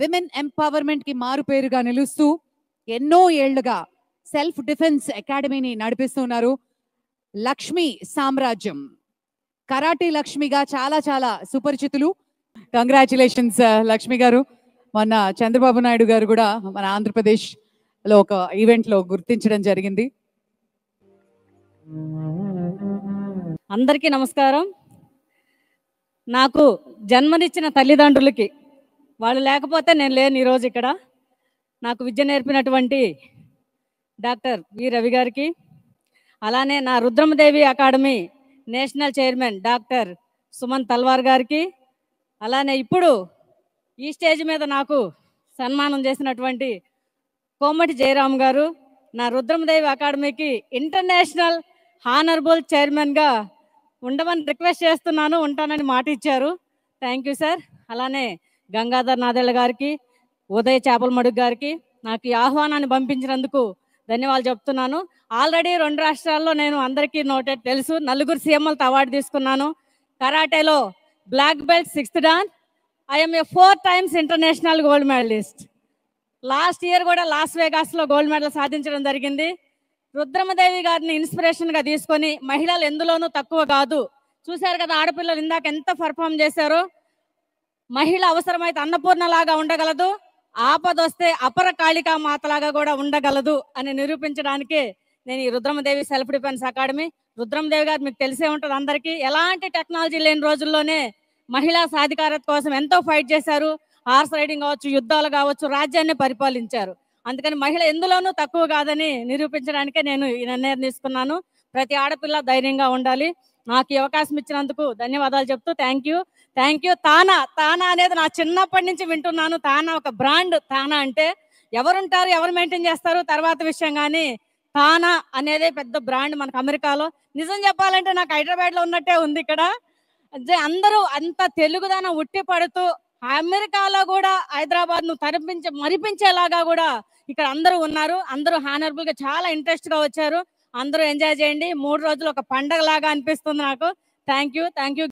Women empowerment కి మారు పేరుగా నిలుస్తూ ఎన్నో ఏళ్లుగా సెల్ఫ్ డిఫెన్స్ అకాడమీని నడిపిస్తున్నారు లక్ష్మి సామ్రాజ్యం. కరాటే లక్ష్మిగా చాలా చాలా సుపరిచితులు. కంగ్రాచులేషన్స్ లక్ష్మి గారు. మొన్న చంద్రబాబు నాయుడు గారు కూడా మన ఆంధ్రప్రదేశ్ లో ఒక ఈవెంట్ లో గుర్తించడం జరిగింది. అందరికీ నమస్కారం. నాకు జన్మనిచ్చిన తల్లిదండ్రులకి, వాళ్ళు లేకపోతే నేను లేను ఈరోజు ఇక్కడ. నాకు విద్య నేర్పినటువంటి డాక్టర్ వి రవి గారికి, అలానే నా Rudramadevi academy national chairman doctor Suman Talwar గారికి, అలానే ఇప్పుడు ఈ స్టేజ్ మీద నాకు సన్మానం చేసినటువంటి కోమటి జయరామ్ గారు, నా రుద్రమదేవి అకాడమీకి ఇంటర్నేషనల్ హానరబుల్ చైర్మన్గా ఉండమని రిక్వెస్ట్ చేస్తున్నాను. ఉంటానని మాట ఇచ్చారు. Thank you sir. అలానే గంగాధర్ నాదెళ్ల గారికి, ఉదయ్ చేపలమడుగు గారికి నాకు ఈ ఆహ్వానాన్ని పంపించినందుకు ధన్యవాదాలు చెప్తున్నాను. ఆల్రెడీ 2 రాష్ట్రాల్లో నేను అందరికీ నోటెడ్ తెలుసు. 4 సీఎంలతో అవార్డు తీసుకున్నాను. కరాటేలో black belt 6th dan. I'm a 4 times international gold medalist. Last year కూడా లాస్ వేగాస్లో గోల్డ్ మెడల్ సాధించడం జరిగింది. రుద్రమదేవి గారిని ఇన్స్పిరేషన్గా తీసుకొని మహిళలు ఎందులోనూ తక్కువ కాదు. చూశారు కదా ఆడపిల్లలు ఇందాక ఎంత పర్ఫామ్ చేశారో. మహిళ అవసరమైతే అన్నపూర్ణలాగా ఉండగలదు, ఆపదొస్తే అపర కాళికా మాతలాగా కూడా ఉండగలదు అని నిరూపించడానికే నేను ఈ Rudramadevi self defence academy. Rudramadevi గారు మీకు తెలిసే ఉంటుంది అందరికీ. ఎలాంటి టెక్నాలజీ లేని రోజుల్లోనే మహిళా సాధికారత కోసం ఎంతో ఫైట్ చేశారు. హార్స్ రైడింగ్ కావచ్చు, యుద్ధాలు కావచ్చు, రాజ్యాన్ని పరిపాలించారు. అందుకని మహిళ ఎందులోనూ తక్కువ కాదని నిరూపించడానికే నేను ఈ నిర్ణయం తీసుకున్నాను. ప్రతి ఆడపిల్ల ధైర్యంగా ఉండాలి. నాకు ఈ అవకాశం ఇచ్చినందుకు ధన్యవాదాలు చెప్తూ థ్యాంక్ యూ. తానా అనేది నా చిన్నప్పటి నుంచి వింటున్నాను. తానా ఒక బ్రాండ్. తానా అంటే ఎవరుంటారు, ఎవరు మెయింటైన్ చేస్తారు తర్వాత విషయం, కానీ తానా అనేది పెద్ద బ్రాండ్ మనకు అమెరికాలో. నిజం చెప్పాలంటే నాకు హైదరాబాద్లో ఉన్నట్టే ఉంది ఇక్కడ. అందరూ అంత తెలుగుదనం ఉట్టి పడుతూ అమెరికాలో కూడా హైదరాబాద్ ను మరిపించేలాగా కూడా ఇక్కడ అందరూ ఉన్నారు. అందరూ హానరబుల్ గా చాలా ఇంట్రెస్ట్ గా వచ్చారు. అందరూ ఎంజాయ్ చేయండి. 3 రోజులు ఒక పండగ లాగా అనిపిస్తుంది నాకు. Thank you.